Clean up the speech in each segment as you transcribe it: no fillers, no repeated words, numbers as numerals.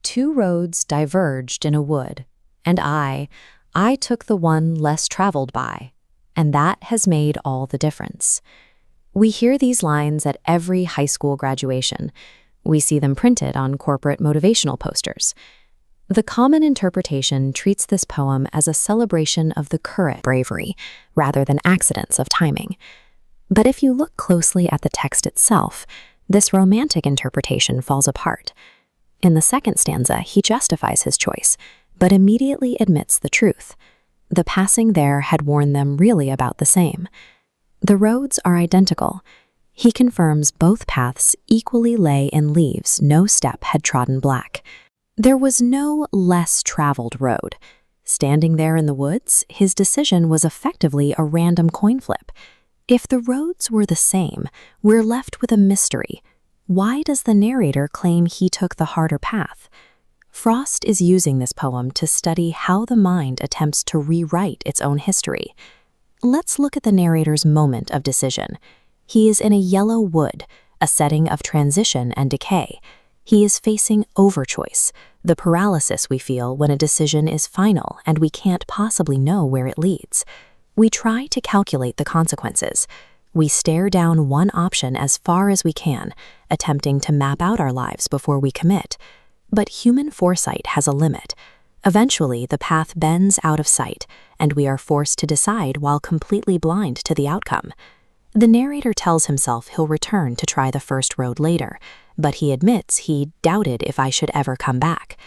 Two roads diverged in a wood, and I took the one less traveled by, and that has made all the difference. We hear these lines at every high school graduation. We see them printed on corporate motivational posters. The common interpretation treats this poem as a celebration of the courage, bravery, rather than accidents of timing. But if you look closely at the text itself, this romantic interpretation falls apart. In the second stanza, he justifies his choice, but immediately admits the truth. The passing there had warned them really about the same. The roads are identical. He confirms both paths equally lay in leaves no step had trodden black. There was no less traveled road. Standing there in the woods, his decision was effectively a random coin flip. If the roads were the same, we're left with a mystery. Why does the narrator claim he took the harder path? Frost is using this poem to study how the mind attempts to rewrite its own history. Let's look at the narrator's moment of decision. He is in a yellow wood, a setting of transition and decay. He is facing overchoice, the paralysis we feel when a decision is final and we can't possibly know where it leads. We try to calculate the consequences. We stare down one option as far as we can, attempting to map out our lives before we commit. But human foresight has a limit. Eventually, the path bends out of sight, and we are forced to decide while completely blind to the outcome. The narrator tells himself he'll return to try the first road later, but he admits he doubted if I should ever come back.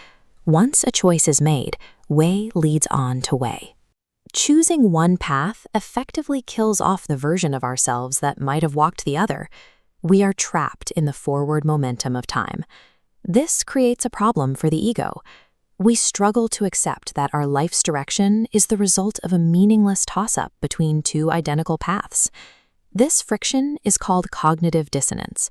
Once a choice is made, way leads on to way. Choosing one path effectively kills off the version of ourselves that might have walked the other. We are trapped in the forward momentum of time. This creates a problem for the ego. We struggle to accept that our life's direction is the result of a meaningless toss-up between two identical paths. This friction is called cognitive dissonance.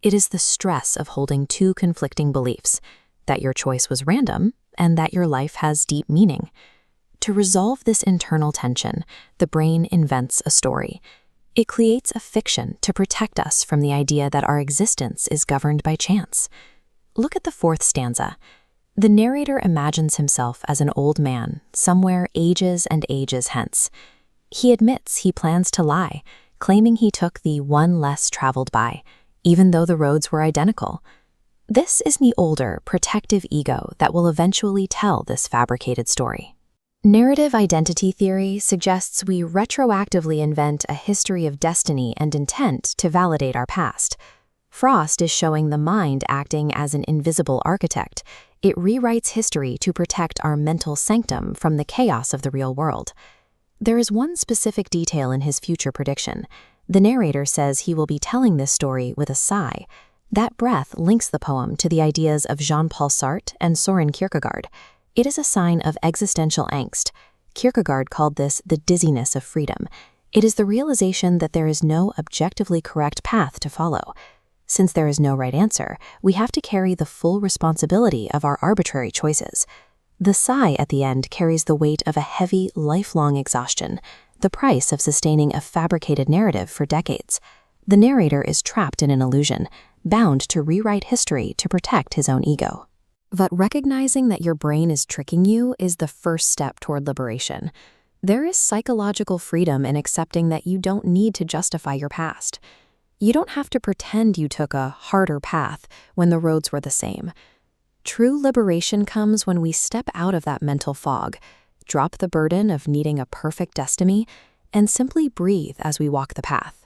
It is the stress of holding two conflicting beliefs, that your choice was random and that your life has deep meaning. To resolve this internal tension, the brain invents a story. It creates a fiction to protect us from the idea that our existence is governed by chance. Look at the fourth stanza. The narrator imagines himself as an old man, somewhere ages and ages hence. He admits he plans to lie, claiming he took the one less traveled by, even though the roads were identical. This is the older, protective ego that will eventually tell this fabricated story. Narrative identity theory suggests we retroactively invent a history of destiny and intent to validate our past. Frost is showing the mind acting as an invisible architect. It rewrites history to protect our mental sanctum from the chaos of the real world. There is one specific detail in his future prediction. The narrator says he will be telling this story with a sigh. That breath links the poem to the ideas of Jean-Paul Sartre and Soren Kierkegaard. It is a sign of existential angst. Kierkegaard called this the dizziness of freedom. It is the realization that there is no objectively correct path to follow. Since there is no right answer, we have to carry the full responsibility of our arbitrary choices. The sigh at the end carries the weight of a heavy, lifelong exhaustion, the price of sustaining a fabricated narrative for decades. The narrator is trapped in an illusion, bound to rewrite history to protect his own ego. But recognizing that your brain is tricking you is the first step toward liberation. There is psychological freedom in accepting that you don't need to justify your past. You don't have to pretend you took a harder path when the roads were the same. True liberation comes when we step out of that mental fog, drop the burden of needing a perfect destiny, and simply breathe as we walk the path.